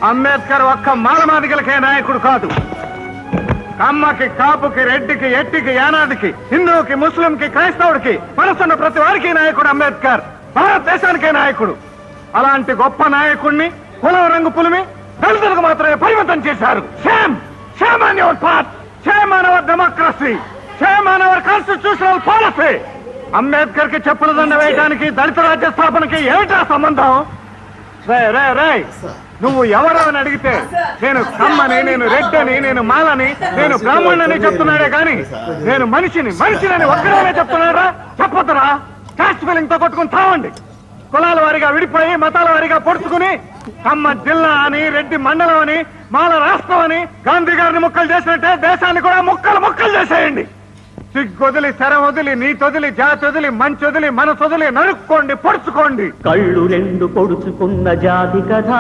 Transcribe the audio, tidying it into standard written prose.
అంబేద్కర్ ఒక్క మాలమాదిగలకే నాయకుడు కాదు. కమ్మకి, కాపుకి, రెడ్డికి, ఎట్టికి, యానాదికి, హిందువుకి, ముస్లింకి, క్రైస్తవుడికి మనసున్న ప్రతి వారికి నాయకుడు అంబేద్కర్. భారతదేశానికే నాయకుడు. అలాంటి గొప్ప నాయకుడిని కులం రంగు పులిమి దళితులకు మాత్రమే పరిమితం చేశారు. Shame shame on your part, shame on our democracy, shame on hour constitutional policy. Ambedkar కి చెప్పుల దండ వేయడానికి దళిత రాజ్య స్థాపనకి ఏమిటా సంబంధం? రే నువ్వు ఎవరని అడిగితే నేను కమ్మని, నేను రెడ్డని, నేను మాలని, నేను బ్రాహ్మణుని చెప్తున్నాడే కానీ నేను మనిషిని ఒక్కడనే చెప్తున్నారా? చెప్పొద్దురా. కాస్ట్ ఫీలింగ్ తో కొట్టుకుని తావండి. కులాల వారిగా విడిపోయి మతాల వారిగా పొడుచుకుని కమ్మ జిల్లా అని, రెడ్డి మండలం అని, మాల రాష్ట్రం అని గాంధీ గారిని ముక్కలు చేసినట్టే దేశాన్ని కూడా ముక్కలు చేసేయండి. సిగ్గొదిలి, శరం వదిలి, నీతొదిలి, జాతి వదిలి, మంచి వదిలి, మనసొదిలి నరుక్కోండి, పొడుచుకోండి. కళ్ళు రెండు పొడుచుకున్న జాతి కథ.